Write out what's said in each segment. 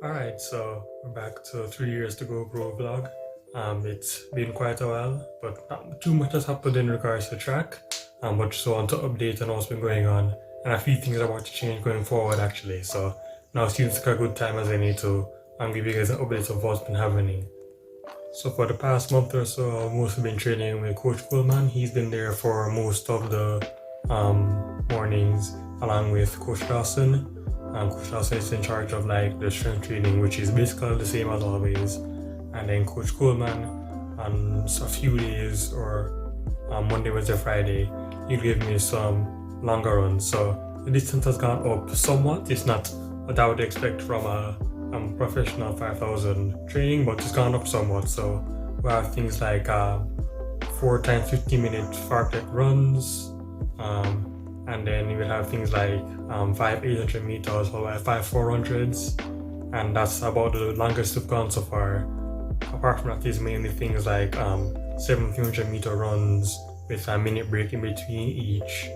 Alright, so we're back to 3 years to go pro vlog. It's been quite a while, but not too much has happened in regards to track. But just want to update on what's been going on and a few things I want to change going forward actually. So now seems like a good time as any to give you guys an update of what's been happening. So for the past month or so, I've mostly been training with Coach Coleman. He's been there for most of the mornings along with Coach Dawson. Coach Dawson is in charge of like the strength training, which is basically the same as always. And then Coach Coleman on a few days or Monday, Wednesday, Friday, he'll give me some longer runs. So the distance has gone up somewhat. It's not what I would expect from a professional 5,000 training, but it's gone up somewhat. So we have things like 4 times 15-minute fartlek runs, and then we will have things like 5 800 meters or 5 400s, and that's about the longest we've gone so far. Apart from that, is mainly things like 7 300-meter runs with a minute break in between each,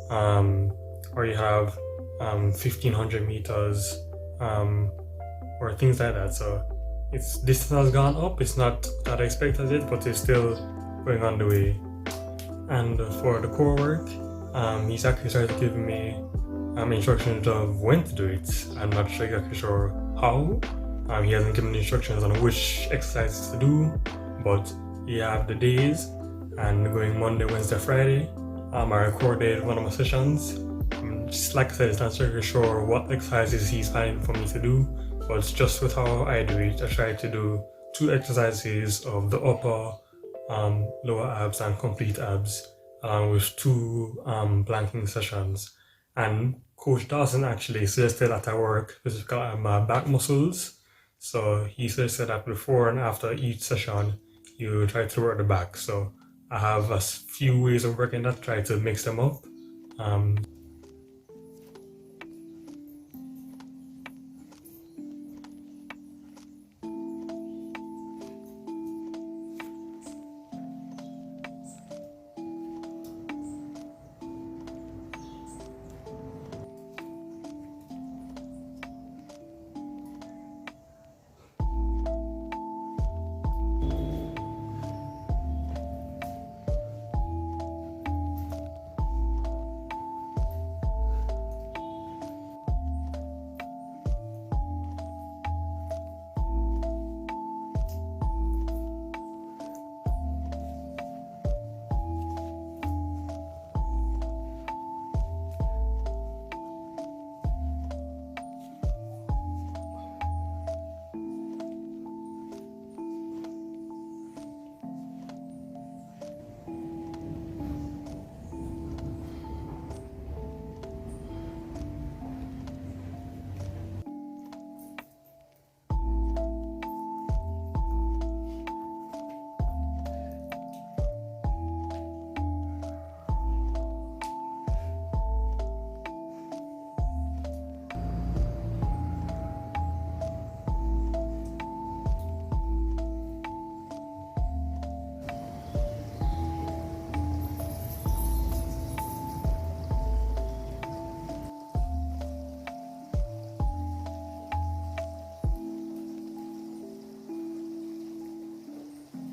or you have 1500 meters, or things like that. So its distance has gone up. It's not that I expected it, but it's still going on the way. And for the core work, he's actually started giving me instructions of when to do it. I'm not sure exactly sure how. He hasn't given instructions on which exercises to do, but he have the days, and going Monday, Wednesday, Friday. I recorded one of my sessions. Just like I said, it's not really sure what exercises he's planning for me to do, but just with how I do it, I try to do 2 exercises of the upper, lower abs and complete abs, along with 2 planking sessions. And Coach Dawson actually suggested that I work specifically on my back muscles. So he suggested that before and after each session, you try to work the back. So I have a few ways of working that, try to mix them up.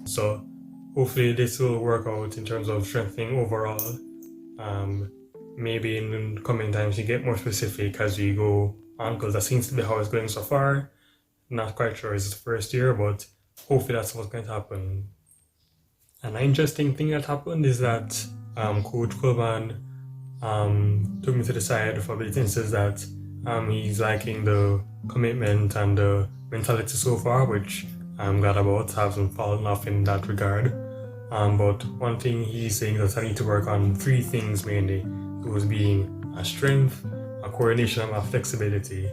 So hopefully this will work out in terms of strengthening overall. Maybe in the coming times you get more specific as we go on, because that seems to be how it's going so far. Not quite sure it's the first year, but hopefully that's what's going to happen. An interesting thing that happened is that Coach Coleman took me to the side for a bit and says that he's liking the commitment and the mentality so far, which I'm glad about. Haven't fallen off in that regard. But one thing he's saying that I need to work on 3 things mainly. Those being a strength, a coordination, and a flexibility.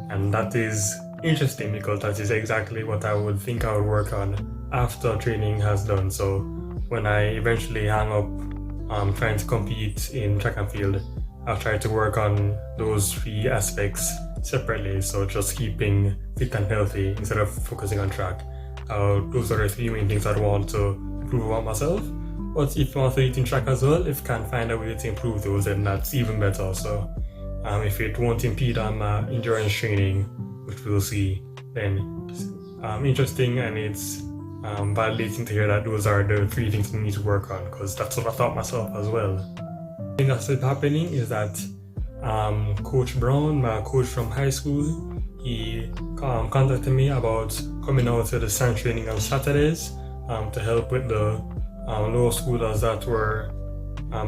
And that is interesting because that is exactly what I would think I would work on after training has done. So when I eventually hang up trying to compete in track and field, I'll try to work on those 3 aspects separately. So just keeping fit and healthy instead of focusing on track. Those are the 3 main things I'd want to improve about myself. But if you want to eat in track as well, if you can find a way to improve those, then that's even better. So if it won't impede on my endurance training, which we'll see. Then interesting, and it's validating to hear that those are the 3 things we need to work on, because that's what I thought myself as well. The thing that's happening is that Coach Brown, my coach from high school, he contacted me about coming out to the strength training on Saturdays to help with the lower schoolers that were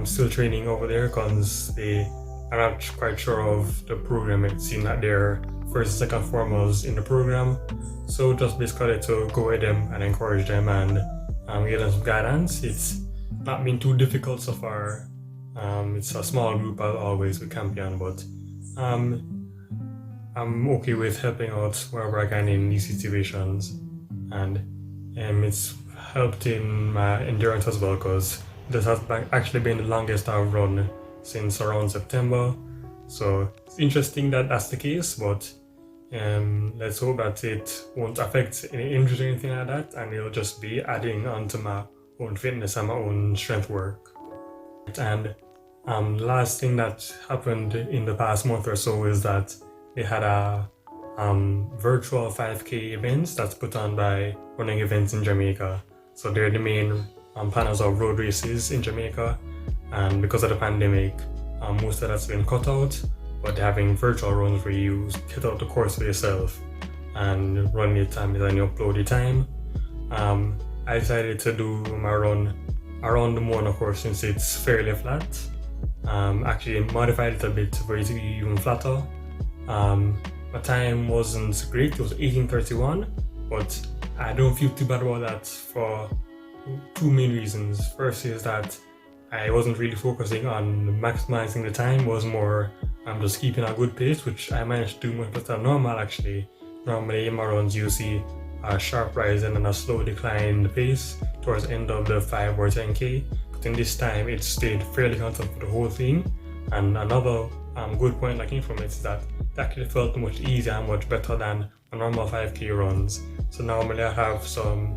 still training over there, because they are not quite sure of the program. It seemed that they're first and second formers in the program, so just basically to go with them and encourage them and give them some guidance. It's not been too difficult so far. It's a small group as always with Campion, but I'm okay with helping out wherever I can in these situations, and it's helped in my endurance as well, because this has actually been the longest I've run since around September. So it's interesting that that's the case, but let's hope that it won't affect any injuries or anything like that, and it'll just be adding on to my own fitness and my own strength work. And last thing that happened in the past month or so is that they had a virtual 5K events that's put on by Running Events in Jamaica. So they're the main planners of road races in Jamaica, and because of the pandemic, most of that's been cut out, but they're having virtual runs where you hit out the course for yourself and run your time and you upload your time. I decided to do my run around the Mona course since it's fairly flat. Actually modified it a bit for it to be even flatter. My time wasn't great, it was 18:31, but I don't feel too bad about that for 2 main reasons. First is that I wasn't really focusing on maximizing the time, it was more just keeping a good pace, which I managed to do much better than normal actually. Normally in my runs you see a sharp rise and then a slow decline in the pace towards the end of the 5 or 10K, but in this time it stayed fairly constant for the whole thing. And another good point that came from it is that it actually felt much easier and much better than a normal 5K runs. So normally I have some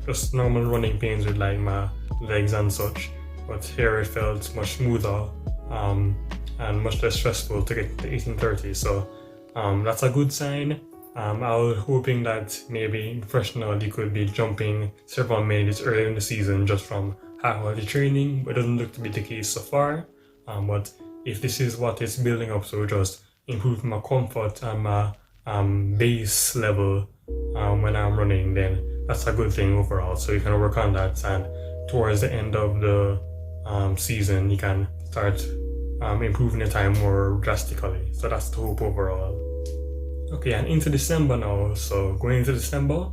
just normal running pains with like my legs and such, but here it felt much smoother and much less stressful to get to 18:30. So that's a good sign. I was hoping that maybe in professional you could be jumping several minutes earlier in the season just from high quality training, but it doesn't look to be the case so far. But if this is what it's building up, so just improve my comfort and my base level when I'm running, then that's a good thing overall. So you can work on that, and towards the end of the season you can start improving the time more drastically. So that's the hope overall. Okay, and into December now. So going into December,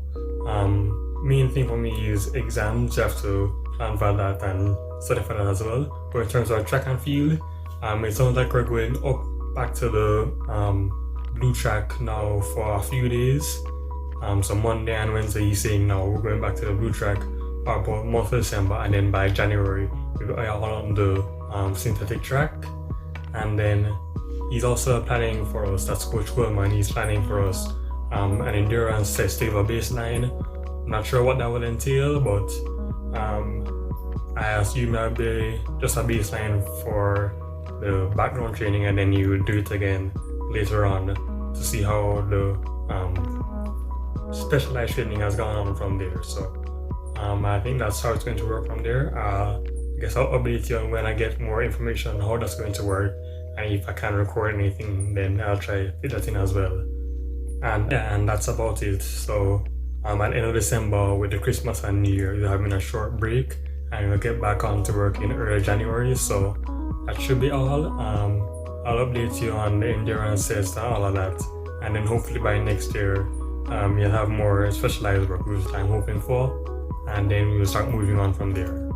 main thing for me is exams. You have to plan for that and study for that as well. But in terms of track and field, it sounds like we're going up back to the blue track now for a few days. So Monday and Wednesday he's saying now we're going back to the blue track for about month of December, and then by January we'll be all on the synthetic track. And then he's also planning for us, that's Coach Coleman, he's planning for us an endurance test over baseline. I'm not sure what that will entail, but I assume that'll be just a baseline for the background training, and then you do it again later on to see how the specialized training has gone on from there. So I think that's how it's going to work from there. I guess I'll update you on when I get more information on how that's going to work, and if I can record anything then I'll try to fit that in as well. And yeah, and that's about it. So at the end of December with the Christmas and New Year, we're having a short break and we'll get back on to work in early January. So that should be all. I'll update you on the endurance test and all of that, and then hopefully by next year you'll have more specialized work, which I'm hoping for, and then we'll start moving on from there.